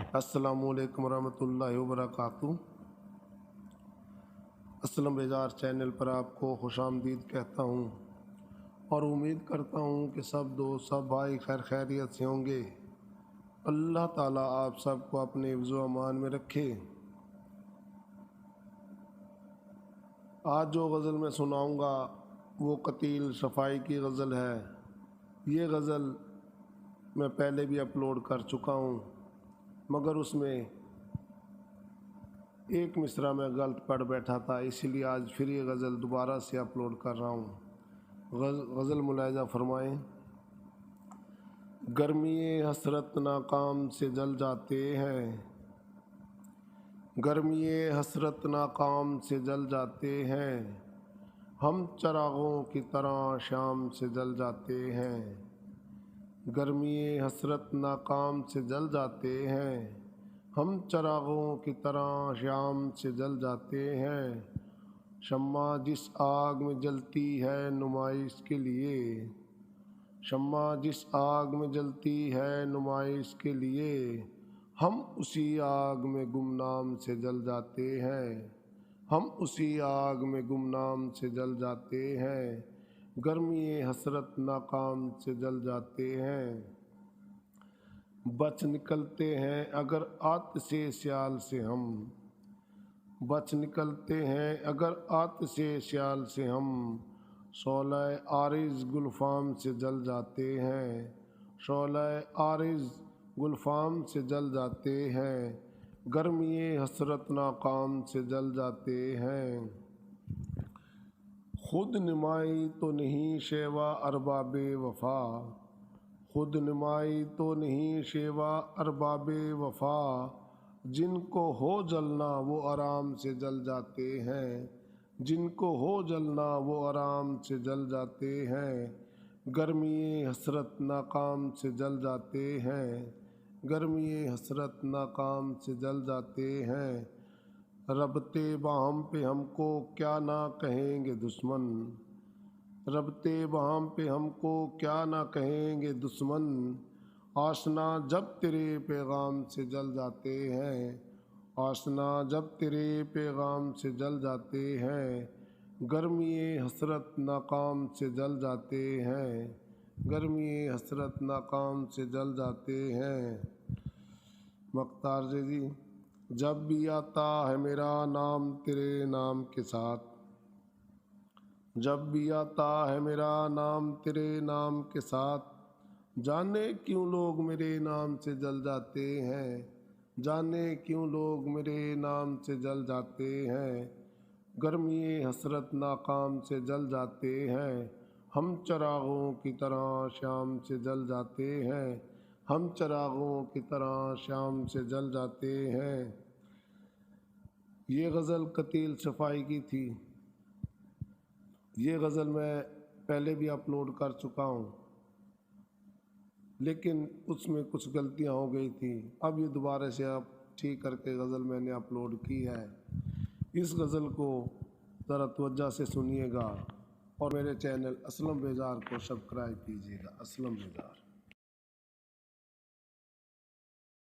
السلام علیکم ورحمۃ اللہ وبرکاتہ۔ اسلم بیزار چینل پر آپ کو خوش آمدید کہتا ہوں اور امید کرتا ہوں کہ سب دوست سب بھائی خیر خیریت سے ہوں گے۔ اللہ تعالیٰ آپ سب کو اپنے حفظ و امان میں رکھے۔ آج جو غزل میں سناؤں گا وہ قتیل صفائی کی غزل ہے۔ یہ غزل میں پہلے بھی اپلوڈ کر چکا ہوں، مگر اس میں ایک مصرع میں غلط پڑھ بیٹھا تھا، اسی لیے آج پھر یہ غزل دوبارہ سے اپلوڈ کر رہا ہوں۔ غزل ملاحظہ فرمائیں۔ گرمی حسرت ناکام سے جل جاتے ہیں، گرمی حسرت ناکام سے جل جاتے ہیں، ہم چراغوں کی طرح شام سے جل جاتے ہیں۔ گرمی حسرت ناکام سے جل جاتے ہیں، ہم چراغوں کی طرح شام سے جل جاتے ہیں۔ شمع جس آگ میں جلتی ہے نمائش کے لیے، شمع جس آگ میں جلتی ہے نمائش کے لیے، ہم اسی آگ میں گمنام سے جل جاتے ہیں، ہم اسی آگ میں گمنام سے جل جاتے ہیں۔ گرمی حسرت ناکام سے جل جاتے ہیں، بچ نکلتے ہیں اگر آتش سیال سے ہم، بچ نکلتے ہیں اگر آتش سیال سے ہم، شعلہ عارض گلفام سے جل جاتے ہیں، شعلہ عارض گلفام سے جل جاتے ہیں۔ گرمی حسرت ناکام سے جل جاتے ہیں، خود نمائی تو نہیں شیوا ارباب وفا، خود نمائی تو نہیں شیوا ارباب وفا، جن کو ہو جلنا وہ آرام سے جل جاتے ہیں، جن کو ہو جلنا وہ آرام سے جل جاتے ہیں۔ گرمی حسرت ناکام سے جل جاتے ہیں، گرمی حسرت ناکام سے جل جاتے ہیں۔ ربتے باہم پہ ہم کو کیا نہ کہیں گے دشمن، ربتے باہم پہ ہم کو کیا نہ کہیں گے دشمن، آشنا جب تیرے پیغام سے جل جاتے ہیں، آشنا جب تیرے پیغام سے جل جاتے ہیں۔ گرمی حسرت ناکام سے جل جاتے ہیں، گرمی حسرت ناکام سے جل جاتے ہیں۔ مختار جی، جب بھی آتا ہے میرا نام تیرے نام کے ساتھ، جب بھی آتا ہے میرا نام تیرے نام کے ساتھ، جانے کیوں لوگ میرے نام سے جل جاتے ہیں، جانے کیوں لوگ میرے نام سے جل جاتے ہیں۔ گرمی حسرت ناکام سے جل جاتے ہیں، ہم چراغوں کی طرح شام سے جل جاتے ہیں، ہم چراغوں کی طرح شام سے جل جاتے ہیں۔ یہ غزل قتیل صفائی کی تھی۔ یہ غزل میں پہلے بھی اپلوڈ کر چکا ہوں، لیکن اس میں کچھ غلطیاں ہو گئی تھیں، اب یہ دوبارہ سے اب ٹھیک کر کے غزل میں نے اپلوڈ کی ہے۔ اس غزل کو ذرا توجہ سے سنیے گا اور میرے چینل اسلم بیزار کو سبسکرائب کیجیے گا۔ اسلم بیزار۔